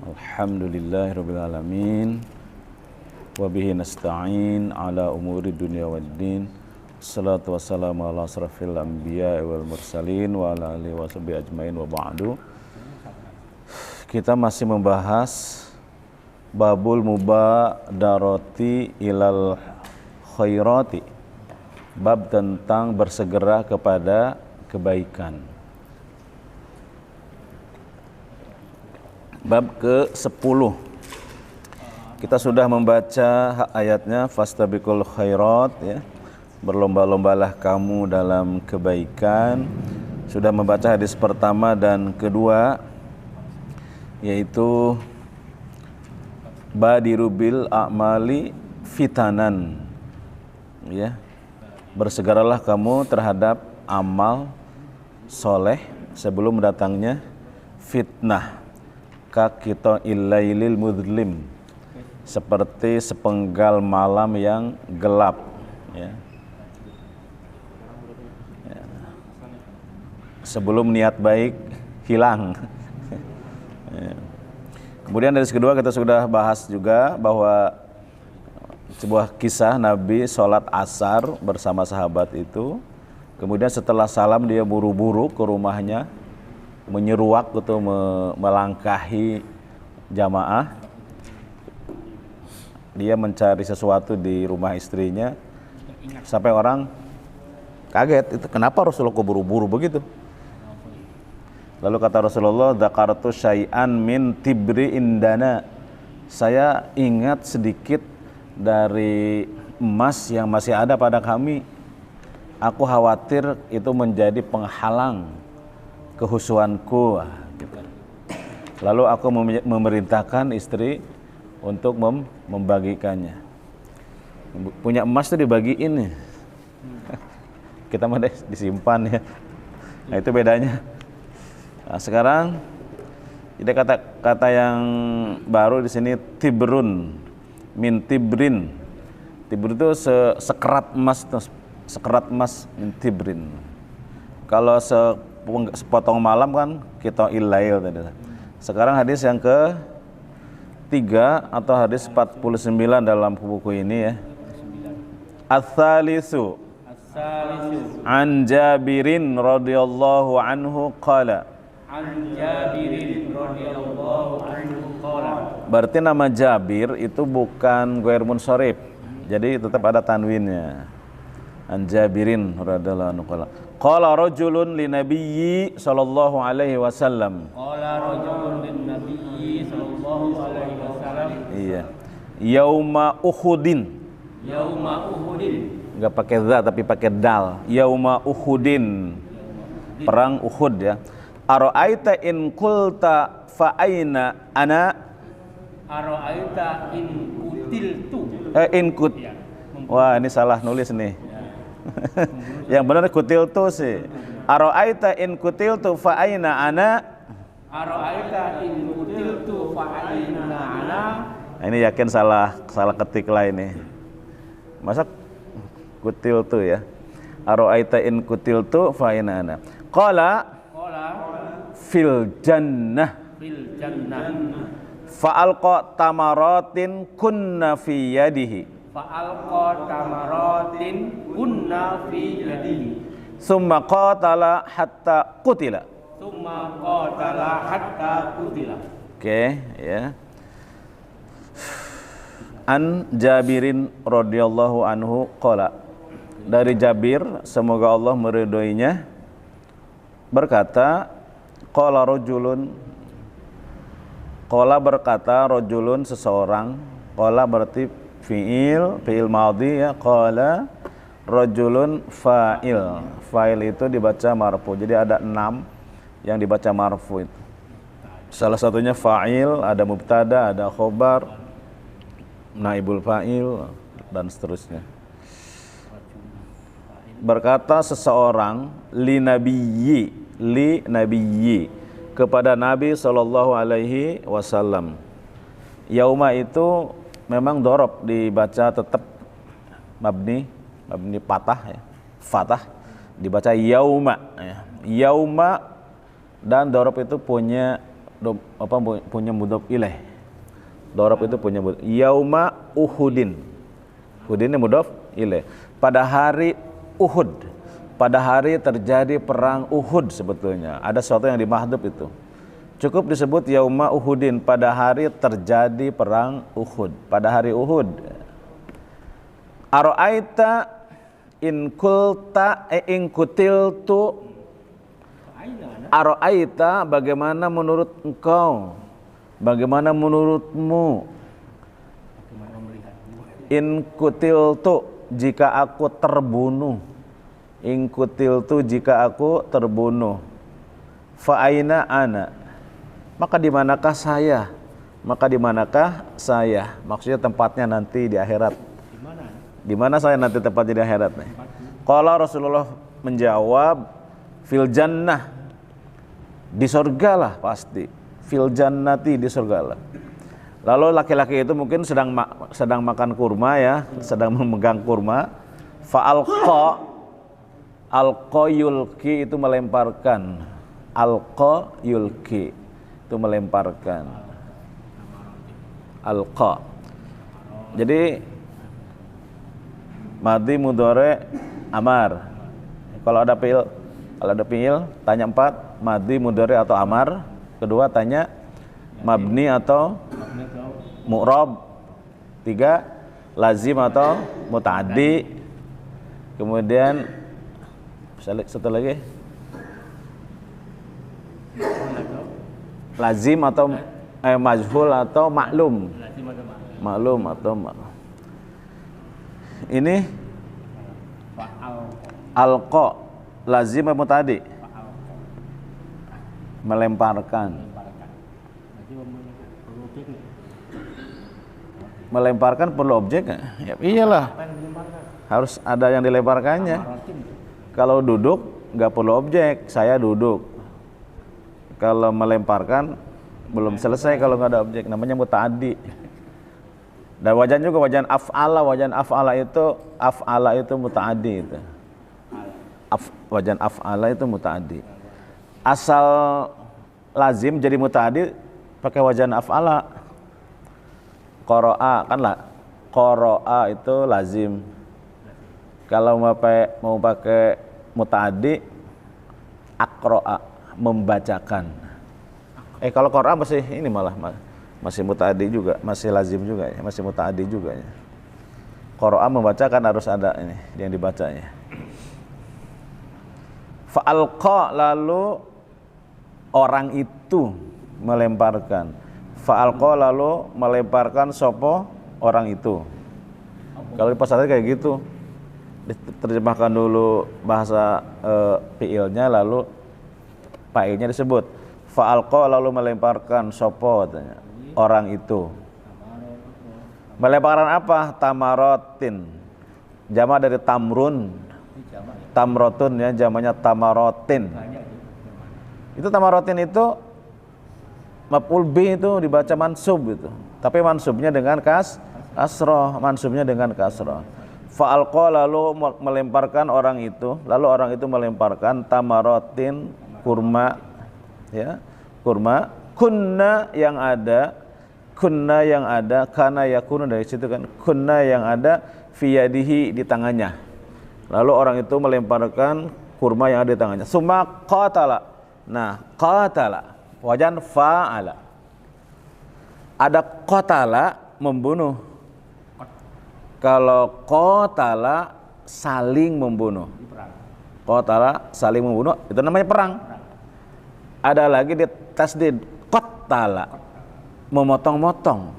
Alhamdulillahirabbil alamin. Wa bihi nasta'in ala umuri dunya waddin. Wassalatu wassalamu ala asrafil anbiya'i wal mursalin wa ala alihi washabihi ajmain wa ba'du. Kita masih membahas babul mubadarati ilal khairati. Bab tentang bersegera kepada kebaikan. Bab ke-10. Kita sudah membaca ayatnya fastabiqul khairat ya. Berlomba-lombalah kamu dalam kebaikan. Sudah membaca hadis pertama dan kedua yaitu badiru bil a'mali fitanan. Ya. Bersegeralah kamu terhadap amal soleh sebelum datangnya fitnah. Kakito illailil mudlim, seperti sepenggal malam yang gelap ya. Sebelum niat baik hilang ya. Kemudian dari kedua kita sudah bahas juga bahwa sebuah kisah Nabi sholat asar bersama sahabat itu. Kemudian setelah salam dia buru-buru ke rumahnya, menyeruak atau melangkahi jamaah. Dia mencari sesuatu di rumah istrinya sampai orang kaget, itu kenapa Rasulullah kok buru-buru begitu? Lalu kata Rasulullah, dzakartu syai'an min tibri indana. Saya ingat sedikit dari emas yang masih ada pada kami. Aku khawatir itu menjadi penghalang kehusuanku gitu. Lalu aku memerintahkan istri untuk membagikannya. Punya emas itu dibagiin ya. Kita mah disimpan ya. Nah itu bedanya. Nah, sekarang ada kata yang baru di sini tibrun min tibrin. Tibr itu sekerat emas, sekerat emas min tibrin. Kalau sepotong malam kan kita ilail tadi. Sekarang hadis yang ke-3 atau hadis 49 dalam buku ini ya. Ats-tsalisu an Jabirin radhiyallahu anhu qala. An Jabirin radhiyallahu anhu qala. Berarti nama Jabir itu bukan ghair munsharif. Jadi tetap ada tanwinnya. An Jabirin radhiyallahu anhu qala. Qala rajulun li nabiyyi sallallahu alaihi wasallam. Qala rajulun lin nabiyyi sallallahu alaihi wasallam. Iya. Yauma Uhudin. Yauma Uhudin. Enggak pakai za tapi pakai dal. Yauma Uhudin. Perang Uhud ya. Ara'aita in qulta fa aina ana? Ara'aita in qutiltu. Wah, ini salah nulis nih. Yang benar kutiltu sih. Ara'aita in kutiltu fa aina ana? Ara'aita in kutiltu fa aina ana? Ini yakin salah ketik lah ini. Masa kutiltu ya? Ara'aita in kutiltu fa aina ana? Qala fil jannah. Fil jannah. Fa'alqa tamaratin kunna fi yadihi. Fa'alqa tamaratin kunna fi yadihi. Summa qatala hatta qutila. Summa qatala hatta qutila. Oke, ya. An Jabirin radhiyallahu anhu qala. Dari Jabir, semoga Allah meridhoinya, berkata, qala rajulun. Qala berkata rajulun seseorang. Qala berarti fi'il madhi ya. Qala rajulun fa'il. Fa'il itu dibaca marfu. Jadi ada 6 yang dibaca marfu itu. Salah satunya fa'il, ada mubtada, ada khobar, naibul fa'il dan seterusnya. Berkata seseorang li nabiyyi kepada Nabi sallallahu alaihi wasallam. Yauma itu memang dorob dibaca tetap mabni patah ya. Fatah dibaca yauma ya. Yauma dan dorob itu punya punya mudhof ilaih. Darab itu punya mudhof. Yauma Uhudin. Uhudin ini mudhof ilaih. Pada hari Uhud. Pada hari terjadi perang Uhud sebetulnya. Ada sesuatu yang dimahdhuf itu. Cukup disebut yauma Uhudin, pada hari terjadi perang Uhud. Pada hari Uhud. Ara'aita in kutiltu. Ara'aita, bagaimana menurut engkau? Bagaimana menurutmu? In kutiltu, jika aku terbunuh. In kutiltu, jika aku terbunuh. Fa aina ana, maka di manakah saya? Maka di manakah saya? Maksudnya tempatnya nanti di akhirat. Di mana saya nanti tempatnya di akhirat nih? Qala Rasulullah menjawab, fil jannah, di surga lah pasti. Fil jannati, di surga lah. Lalu laki-laki itu mungkin sedang makan kurma ya, sedang memegang kurma. Fa alqa yulki, itu melemparkan. Alqa yulki, itu melemparkan. Alqa. Jadi madhi mudhari amar. Kalau ada fiil tanya 4, madhi mudhari atau amar. Kedua tanya mabni atau mu'rab. 3 lazim atau muta'addi. Kemudian satu lagi lazim atau majhul atau maklum. Maklum atau ini alqa, lazim atau muta'addi? Melemparkan. Melemparkan perlu objek nggak? Ya, iyalah. Harus ada yang dilemparkannya. Kalau duduk nggak perlu objek, saya duduk. Kalau melemparkan belum selesai kalau nggak ada objek, namanya muta'addi. Dan wajan juga wajan af'ala itu muta'addi itu. Wajan af'ala itu muta'addi. Asal lazim jadi muta'addi pakai wajan af'ala. Qara'a kan lah. Qara'a itu lazim. Kalau mau pakai muta'addi, aqra'a, membacakan. Kalau qara'a masih ini malah masih muta'addi juga, masih lazim juga ya, masih muta'addi juga ya. Qara'a membacakan harus ada ini yang dibacanya. Fa'alqa, lalu orang itu melemparkan. Fa'alqa, lalu melemparkan sopo orang itu. Kalau di pasal kayak gitu, diterjemahkan dulu bahasa fiilnya, lalu fa'ilnya disebut. Fa'alqa, lalu melemparkan sopo katanya, orang itu. Melemparkan apa? Tamarotin. Jama dari tamrun. Tamrotun ya, jamanya tamarotin. Itu tamarotin itu maf'ul bih itu dibaca mansub itu. Tapi mansubnya dengan kasroh, mansubnya dengan kasroh. Fa'alqa, lalu melemparkan orang itu, lalu orang itu melemparkan tamarotin, kurma ya, kurma. Kunna yang ada, kana yakunu dari situ kan, kunna yang ada fiyadihi, di tangannya. Lalu orang itu melemparkan kurma yang ada di tangannya. Summa qatala. Nah, qatala wajan fa'ala. Ada qatala, membunuh. Kalau qatala, saling membunuh. Qatala, saling membunuh, itu namanya perang. Ada lagi di tasdid, qatala, memotong-motong,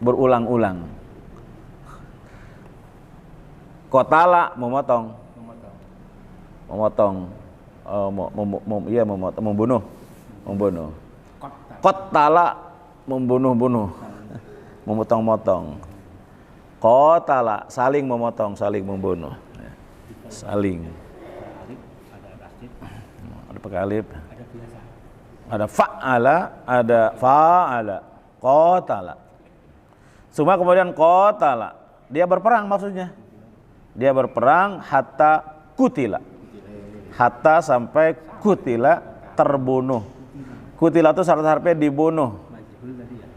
berulang-ulang. Qatala, memotong. Membunuh. Qatala, membunuh-bunuh, memotong-motong. Qatala, saling memotong, saling membunuh. Saling. Ada pakai alif. Ada fa'ala, ada fa'ala. Qatala. Semua kemudian qatala. Dia berperang maksudnya. Dia berperang hatta kutila. Hatta sampai kutila, terbunuh. Kutila itu syarat harfnya dibunuh.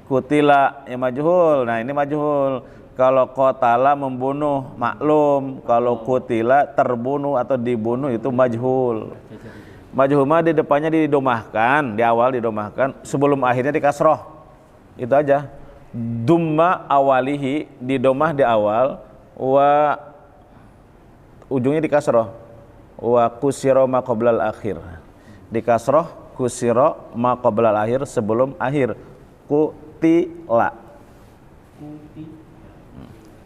Kutila ya majhul. Nah, ini majhul. Kalau qatala membunuh maklum, kalau kutila terbunuh atau dibunuh itu majhul. Majhul mah di depannya didomahkan, di awal didomahkan, sebelum akhirnya dikasroh. Itu aja. Dumma awalihi, didomah di awal, wa ujungnya dikasroh. Wa kusiro ma qoblal akhir. Dikasroh kusiro ma qoblal akhir, sebelum akhir. Kutila.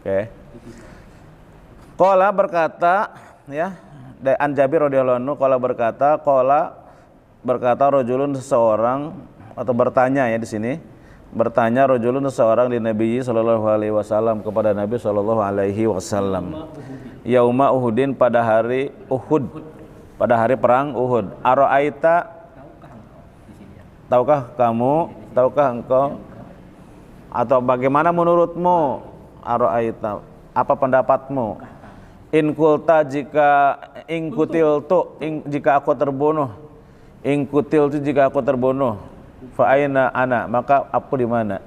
Oke. Qala berkata, ya, an Jabir radhiyallahu anhu qala berkata rajulun seseorang, atau bertanya ya di sini. Bertanya rajulun seseorang di Nabi sallallahu alaihi wasallam, kepada Nabi sallallahu alaihi wasallam. Yauma Uhudin, pada hari Uhud. Pada hari perang Uhud. Ara'aita, tahukah engkau, atau bagaimana menurutmu, ara'aita, apa pendapatmu, jika aku terbunuh, jika aku terbunuh, fa aina ana, maka aku di mana,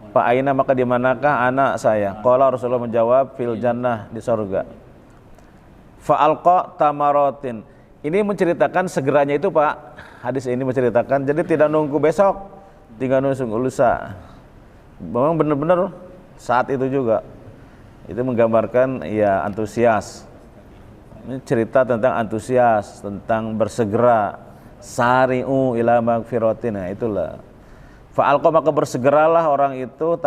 fa aina, maka di manakah anak saya. Qala, Rasulullah menjawab, fil jannah, di surga. Fa alqa tamaratin, ini menceritakan segeranya itu Pak, hadis ini menceritakan, jadi tidak nunggu besok, tinggal nunggu lusa. Memang benar-benar saat itu juga. Itu menggambarkan ya antusias. Ini cerita tentang antusias, tentang bersegera. Sari'u ila magfiratin. Nah, itulah. Fa'alqa, maka bersegeralah orang itu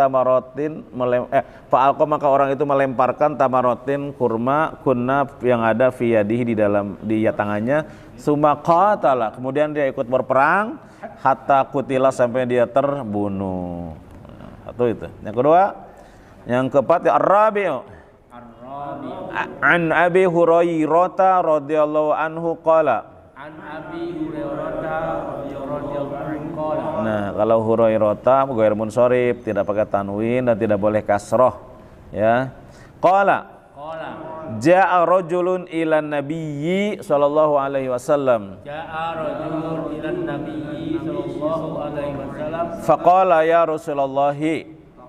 fa'alqa, maka orang itu melemparkan tamarotin, kurma, kunna, yang ada fi yadihi, di tangannya. Summa qatala, kemudian dia ikut berperang hatta kutila, sampai dia terbunuh. Satu itu. Yang kedua, yang keempat, ar-rabi'u. An Abi Hurairah radhiyallahu anhu qala. An Abi Hurairah radhiyallahu anhu qala. Nah, kalau Hurairah ghair munsharif, tidak pakai tanwin dan tidak boleh kasroh, ya. Qala. Ja'a rajulun ilan nabiyyi sallallahu alaihi wasallam. Ja'a rajulun ilan nabiyyi sallallahu alaihi wasallam. Faqala ya Rasulullah.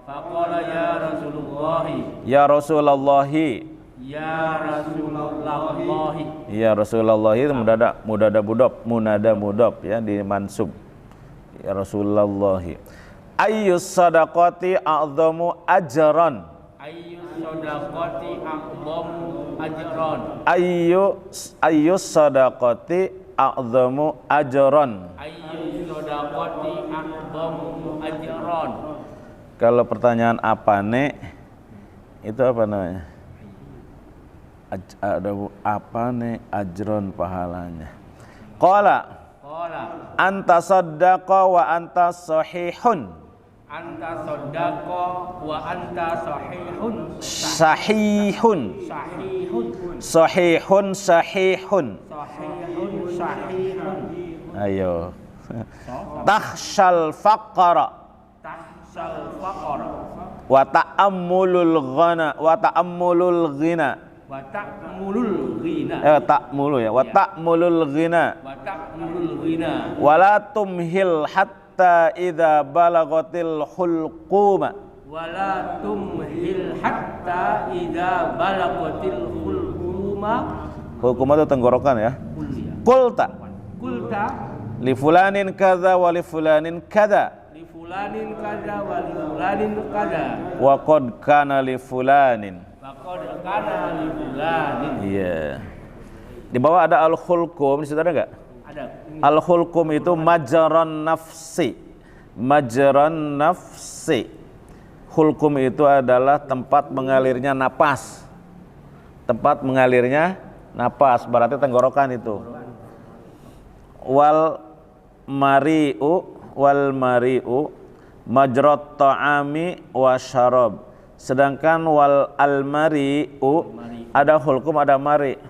Faqala ya Rasulullah. Ya Rasulullah. Ya Rasulullah. Ya Rasulullah itu munada mudhaf ya, di mansub. Ya Rasulullah. Ayyus sadaqati a'dhamu ajran. Ayyus sadaqati a'dhamu ajran. Ayyus sadaqati a'dhamu ajran. Ayyus sadaqati a'dhamu ajran. Kalau pertanyaan apa nek, itu apa namanya? Ada apa nek ajron, pahalanya. Qala anta saddaqa wa anta sahihun. Anta saddaqa wa anta sahihun. Sahihun. Sahihun. Sahihun. Ayo. Takhshal faqara. Wa ta'ammulul ghina. Wa ta'ammulul ghina. Wa ta'mulul ghina. Ta'mulu ya. Wa ta'mulul ghina. Wa ta'mulul ghina. Wa la tumhil hatta idza balagatil hulquma. Wa la tumhil hatta idza balagatil hulquma. Hulquma itu tenggorokan ya. Qulta. Li fulanin kadza wa li fulanin kadza. Fulanin kada wa li fulanin kada. Wa qad kana li fulanin. Wa qad kana li fulanin. Iya. Di bawah ada al-khulqum, di situ ada enggak? Ada. Al-khulqum itu majran nafsi. Majran nafsi. Khulqum itu adalah tempat mengalirnya napas. Tempat mengalirnya napas, berarti tenggorokan itu. Wal mari'u majrat ta'ami wa syarab. Sedangkan wal almari'u ada hulkum, ada mari.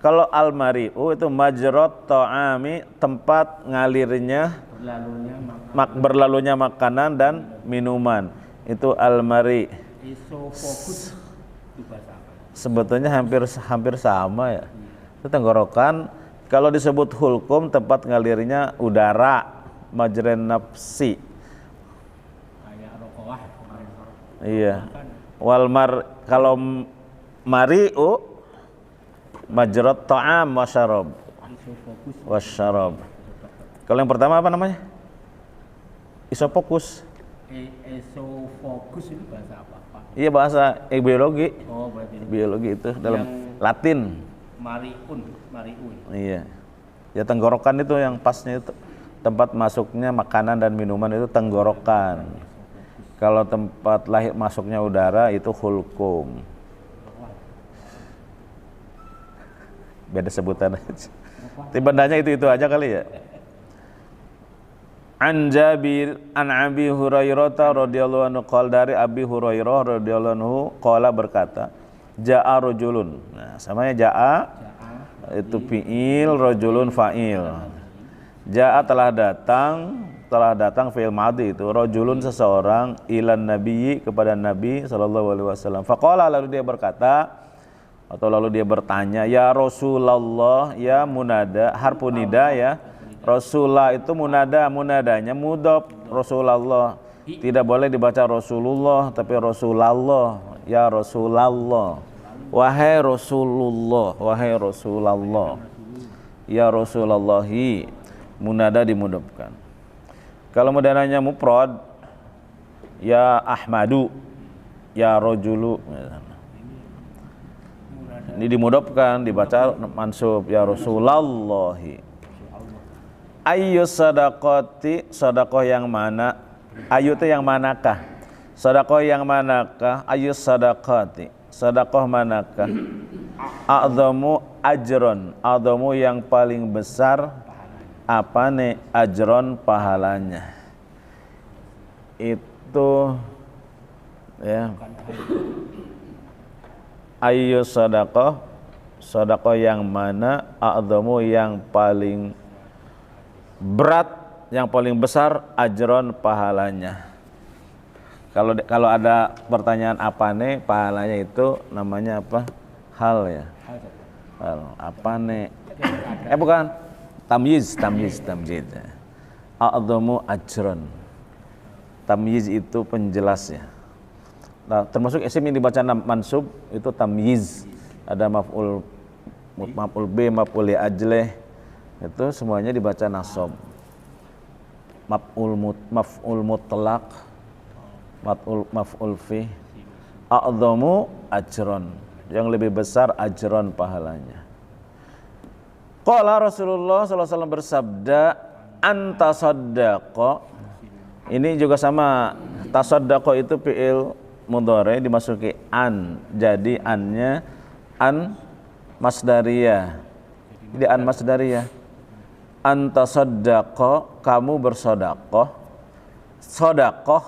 Kalau almari'u itu majrat ta'ami, tempat ngalirnya berlalunya makanan dan minuman. Itu almari. Sebetulnya hampir sama ya. Itu tenggorokan. Kalau disebut hulkum, tempat ngalirnya udara, majren nafsi. Kayak rokok Iya. Wal kalau mari'u majrat ta'am wa syarab. Wasyarab. Kalau yang pertama apa namanya? Isofokus. Isofokus itu bahasa apa, Pak? Iya, bahasa biologi. Oh, berarti Biologi itu dalam Latin. Mariun. Iya. Ya tenggorokan itu yang pasnya itu tempat masuknya makanan dan minuman itu tenggorokan. Kalau tempat masuknya udara itu hulkum. Beda sebutan aja. Tibandanya itu aja kali ya. An Jabir an Abi Hurairah radhiyallahu anhu qala, dari Abi Hurairah radhiyallahu anhu qala berkata, ja'a rajulun. Nah, samanya ja'a itu fi'il, rajulun fa'il. Ja'a telah datang fi'il madhi itu, rajulun seseorang ilan nabiyyi kepada Nabi sallallahu alaihi wasallam. Faqala, lalu dia berkata atau lalu dia bertanya, ya Rasulullah, ya munada, harfu nida ya. Rasulullah itu munadanya mudhof, Rasulullah. Tidak boleh dibaca Rasulullah tapi Rasulullah. Ya Rasulullah. Wahai Rasulullah, wahai Rasulullah. Ya Rasulullahi, munada dimudhofkan. Kalau munadanya mufrad, ya Ahmadu, ya Rajulu. Ini dimudhofkan, dibaca mansub, ya Rasulullahi. Ayyu sadaqati, sedekah yang mana? Ayu itu yang manakah? Sedekah yang manakah? Ayyu sadaqati, sedekah manakah? A'dhamu ajron, a'dhamu yang paling besar apa nih? Ajron pahalanya. Itu ya. Ayyu sadaqah, sedekah yang mana? A'dhamu yang paling berat, yang paling besar ajron pahalanya. Kalau ada pertanyaan apa nih pahalanya, itu namanya apa? Hal ya. Hal apa nih? Bukan. Tamyiz. A'dhamu ajron. Tamyiz itu penjelasnya. Nah, termasuk isim yang dibaca mansub itu tamyiz. Ada maf'ul bi, maf'ul li ajlih. Itu semuanya dibaca nasab. Maf'ul mutlaq, maf'ul fi. A'dhamu ajron, yang lebih besar ajron pahalanya. Qala Rasulullah sallallahu alaihi wasallam bersabda, anta saddaqa. Ini juga sama, tasaddaqa itu fi'il mudhari dimasuki an, jadi annya an masdariyah. Jadi an masdariyah. Anta saddaqa, kamu bersedekah. Sedekah,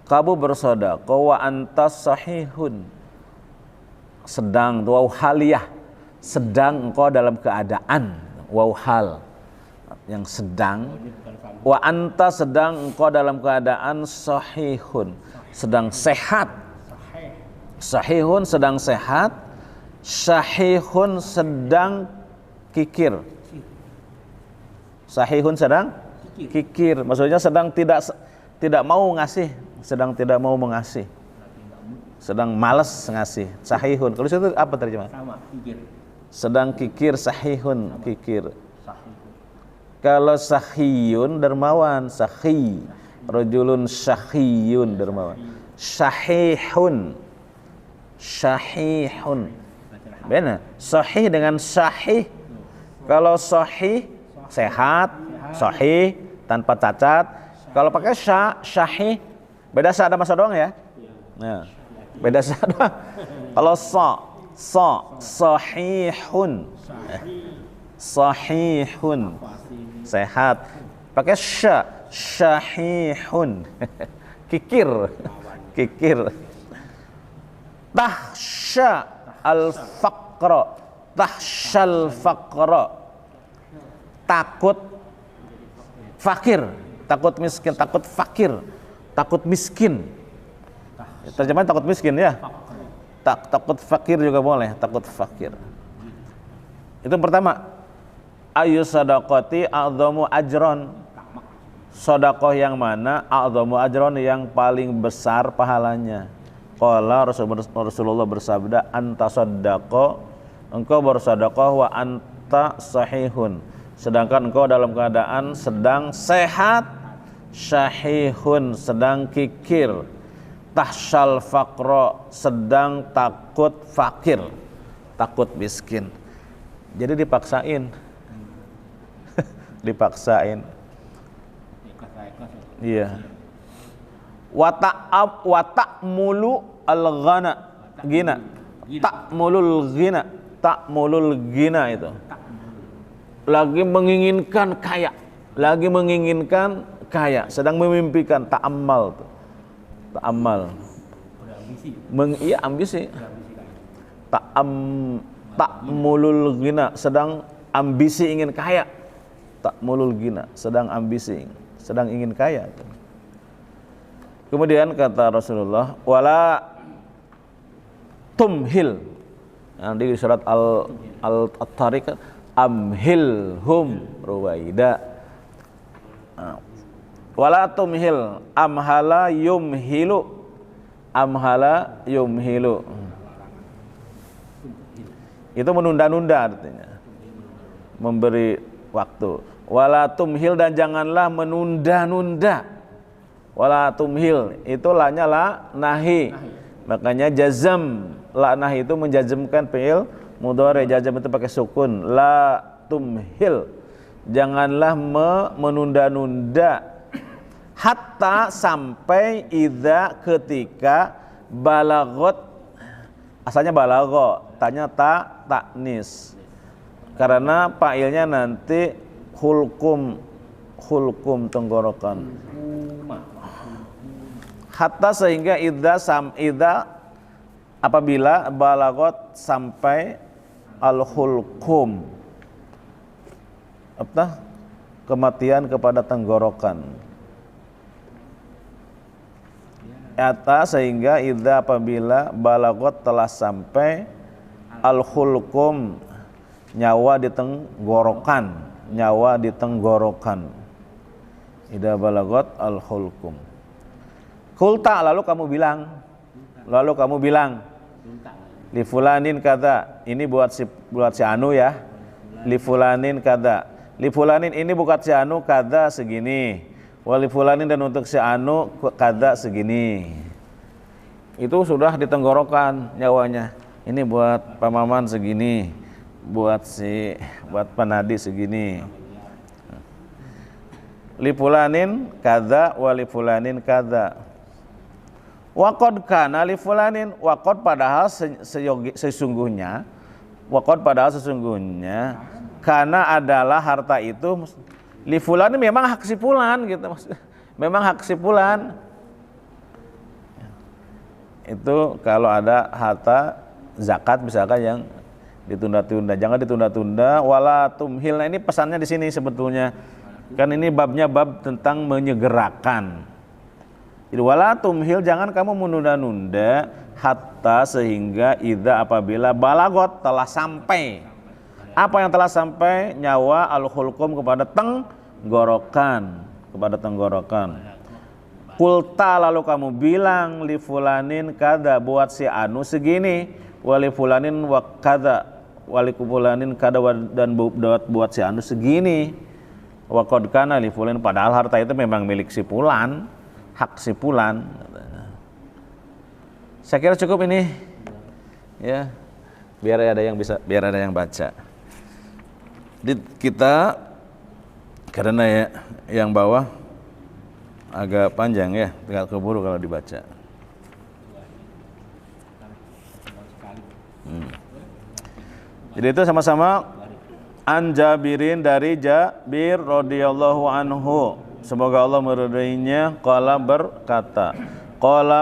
kamu bersedekah. Wa anta sahihun, sedang, waw haliyah, sedang engkau dalam keadaan, waw hal yang sedang. Wa anta, sedang engkau dalam keadaan sahihun, sedang sehat. Sahihun sedang sehat, sahihun sedang kikir. Sahihun sedang kikir, maksudnya sedang tidak mau ngasih, sedang tidak mau mengasih, sedang malas ngasih. Sahihun, kalau itu apa terjemah? Sama, kikir. Sedang kikir, sahihun, kikir. Kalau sahiyun dermawan, sahi. Rajulun sahiyun dermawan. Sahihun. Benar. Sahih dengan sahih. Kalau sahih sehat, sahih tanpa cacat. Kalau pakai sahih, beda sa ada masa doang ya. Nah, beda sa doang. Kalau sahihun. Sahihun. Sehat. Pakai syahihun. Kikir. Tahsya al-faqra. Tahsyal faqra. Takut fakir, takut miskin, takut fakir, takut miskin. Terjemahan takut miskin ya. Takut fakir juga boleh, takut fakir. Itu pertama. Ayu sadaqati a'dhamu ajron. Sedekah yang mana? A'dhamu ajran, yang paling besar pahalanya. Qala Rasulullah bersabda, anta saddaqa, engkau bersedekah wa anta sahihun, sedangkan engkau dalam keadaan sedang sehat, syahihun, sedang kikir, tahsyal faqra, sedang takut fakir, takut miskin. Jadi dipaksain. Dipaksain. Iya. Wa ta'mulu al-ghana, gina. Ta'mulul ghina itu. Lagi menginginkan kaya, sedang memimpikan, ta'ammal tuh. Ta'ammal. Iya, ambisi. Ta'mulul ghina, sedang ambisi ingin kaya. Ta'mulul ghina, sedang ambisi, sedang ingin kaya. Kemudian kata Rasulullah, wala tumhil. Nanti di surat Al-Tariq, amhilhum ruwaida. Wala tumhil, amhala yumhilu. Itu menunda-nunda artinya, memberi waktu. Wala tumhil, dan janganlah menunda-nunda. Wala tumhil itu lanya la nahi. Makanya jazam la nahi itu menjazmkan fi'il mudhari, jazam itu pakai sukun. La tumhil, janganlah menunda-nunda, hatta sampai idza, ketika balagot, asalnya balago, tanya taknis, karena fa'ilnya nanti hulkum tenggorokan. Hatta, sehingga idza apabila balagot sampai al-hulkum, apa? Kematian kepada tenggorokan. Hatta, sehingga idza apabila balagot telah sampai al-hulkum, nyawa di tenggorokan. Idza balagot al-hulkum. Kulta, lalu kamu bilang li fulanin kada, ini buat si anu ya, li fulanin kada, li fulanin ini buat si anu kada segini, wali fulanin, dan untuk si anu kada segini. Itu sudah di tenggorokan nyawanya. Ini buat Pak Maman segini, buat Panadi segini. Li fulanin kada, wali fulanin kada. Waqad kana li fulanin, waqad padahal sesungguhnya, karena adalah harta itu li fulanin, memang hak si fulan gitu, memang hak si fulan. Itu kalau ada harta zakat misalkan yang ditunda-tunda, jangan ditunda-tunda. Wala tumhil, nah ini pesannya di sini sebetulnya, kan ini babnya bab tentang menyegerakan. Jadi wala tumhil, jangan kamu menunda-nunda, hatta, sehingga idza apabila balagot telah sampai. Apa yang telah sampai? Nyawa al-hulkum kepada tenggorokan, Kulta, lalu kamu bilang li fulanin kada, buat si anu segini, wali fulanin wa kada, wali fulanin kada, dan buat si anu segini. Wa qad kana li fulanin, padahal harta itu memang milik si fulan, hak si fulan. Saya kira cukup ini ya, biar ada yang baca. Kita karena ya yang bawah agak panjang ya, tinggal keburu kalau dibaca. Jadi itu sama-sama an Jabirin, dari Jabir radhiyallahu anhu, semoga Allah meridainya, qala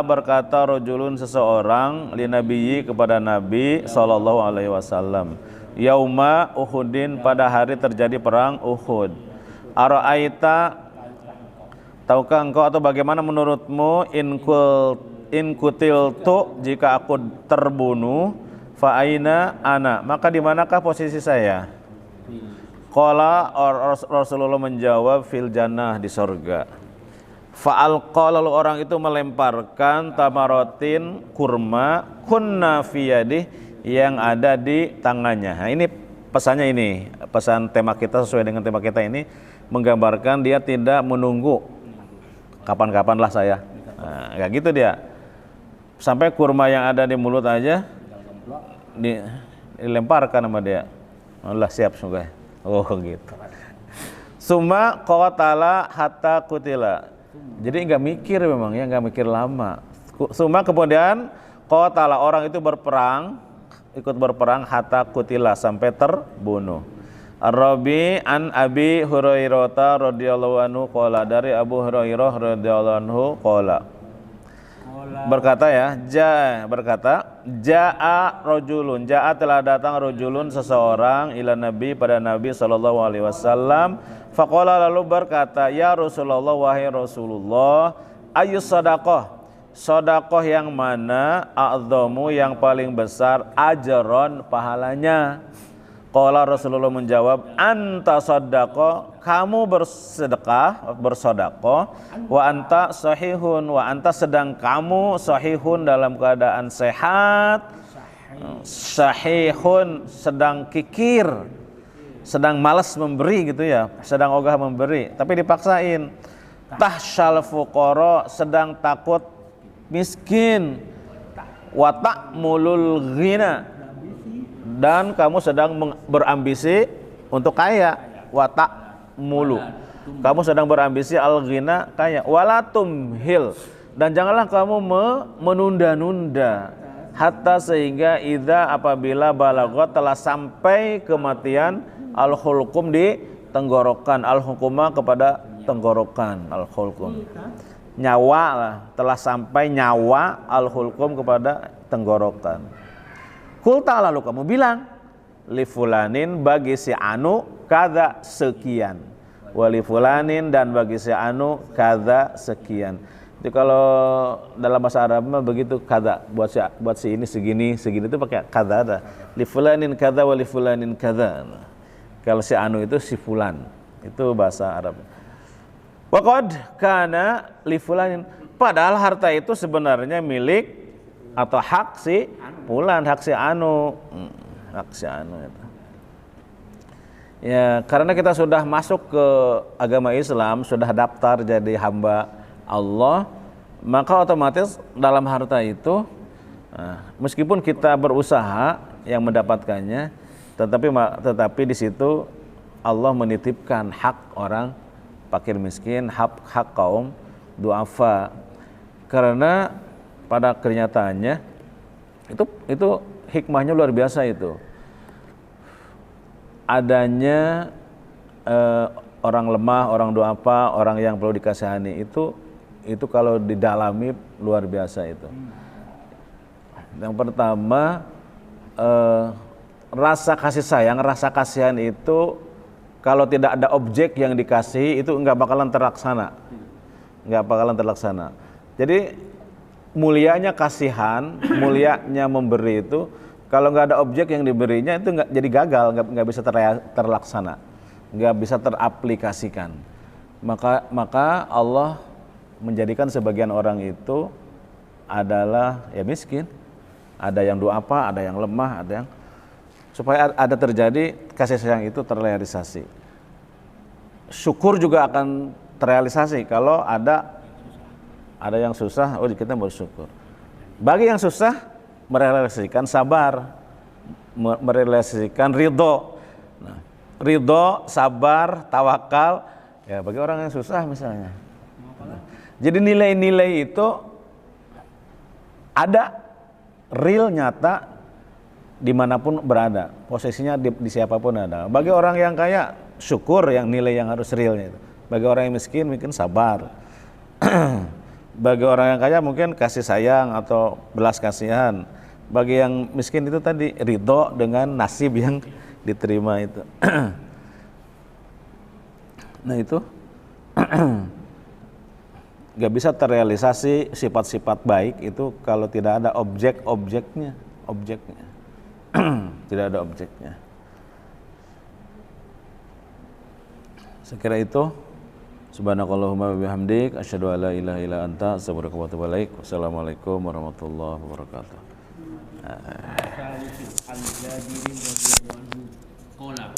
berkata rajulun, seseorang, li nabiyyi, kepada Nabi sallallahu alaihi wasallam, yauma Uhudin, pada hari terjadi perang Uhud, ara'aita, tahukah engkau atau bagaimana menurutmu, in kutiltu, jika aku terbunuh, fa aina ana, maka di manakah posisi saya? Qala Rasulullah menjawab fil jannah, di surga. Fa'alqa, lalu orang itu melemparkan tamaratin, kurma, kunna fi yadih, yang ada di tangannya. Nah, ini pesannya, ini pesan tema kita, sesuai dengan tema kita ini menggambarkan dia tidak menunggu kapan-kapan lah saya. Nah, kayak gitu dia. Sampai kurma yang ada di mulut aja dilemparkan sama dia. Allah siap semoga. Oh gitu. Summa qatala hatta kutila. Jadi nggak mikir memang ya, nggak mikir lama. Summa kemudian qatala, orang itu berperang, ikut berperang hatta kutila, sampai terbunuh. Ar-Rabi an Abi Hurairah radhiyallahu anhu qala, dari Abu Hurairah radhiyallahu anhu qala, berkata ya, jaa rajulun, jaa telah datang rajulun, seseorang, ila Nabi, pada Nabi sallallahu alaihi wasallam, faqala, lalu berkata, ya Rasulullah, wahai Rasulullah, ayyus sadaqah, sedekah yang mana, a'dhamu, yang paling besar, ajron, pahalanya. Qala, Rasulullah menjawab, anta sadaqah, kamu bersedekah, bersedekah, wa anta sahihun, wa anta, sedang kamu sahihun, dalam keadaan sehat, sahihun, sedang kikir, sedang malas memberi gitu ya, sedang ogah memberi, tapi dipaksain. Tahsyal fuqara, sedang takut miskin, wa ta'mulul ghina, dan kamu sedang berambisi untuk kaya, watak mulu, kamu sedang berambisi al-ghina, kaya, walatum hil, dan janganlah kamu menunda-nunda, hatta, sehingga, idza, apabila, balagot, telah sampai kematian, al-hulqum, di tenggorokan, al-hukuma, kepada tenggorokan, al-hulqum, nyawa lah, telah sampai nyawa, al-hulqum, kepada tenggorokan. Kulta, lalu kamu bilang, li fulanin, bagi si anu, kada sekian, wali fulanin, dan bagi si anu, kada sekian. Jadi kalau dalam bahasa Arab mah begitu, kada, buat si ini segini itu pakai kada, ada li fulanin kada, wali fulanin kada. Kalau si anu itu si fulan, itu bahasa Arab. Waqad kana li fulanin, padahal harta itu sebenarnya milik atau hak si fulan, hak si anu, hak si anu itu. Ya, karena kita sudah masuk ke agama Islam, sudah daftar jadi hamba Allah, maka otomatis dalam harta itu, meskipun kita berusaha yang mendapatkannya, tetapi di situ Allah menitipkan hak orang fakir miskin, hak kaum duafa. Karena pada kenyataannya itu hikmahnya luar biasa itu. Adanya orang lemah, orang duafa, orang yang perlu dikasihani, itu kalau didalami luar biasa itu. Yang pertama, rasa kasih sayang, rasa kasihan itu kalau tidak ada objek yang dikasihi, itu nggak bakalan terlaksana, Jadi mulianya kasihan, mulianya memberi itu, kalau nggak ada objek yang diberinya, itu nggak, jadi gagal, nggak bisa terlaksana, nggak bisa teraplikasikan. Maka Allah menjadikan sebagian orang itu adalah ya miskin, ada yang duafa, ada yang lemah, ada yang, supaya ada terjadi kasih sayang itu terrealisasi. Syukur juga akan terrealisasi kalau ada yang susah, oh kita bersyukur. Bagi yang susah, merealisasikan sabar, merealisasikan ridho. Nah, ridho, sabar, tawakal, ya bagi orang yang susah misalnya. Jadi nilai-nilai itu ada, real, nyata, dimanapun berada, posisinya di siapapun ada. Bagi orang yang kaya, syukur, yang nilai yang harus realnya itu. Bagi orang yang miskin mungkin sabar. Bagi orang yang kaya mungkin kasih sayang atau belas kasihan. Bagi yang miskin itu tadi ridho dengan nasib yang diterima itu. Nah itu gak bisa terrealisasi sifat-sifat baik itu kalau tidak ada objeknya. Tidak ada objeknya. Saya kira itu. Subhanakallahumma wa bihamdik asyhadu an la ilaha illa anta astaghfiruka wa atubu ilaik. Wassalamualaikum warahmatullahi wabarakatuh. Al-Jabirin radhiyallahu anhu qala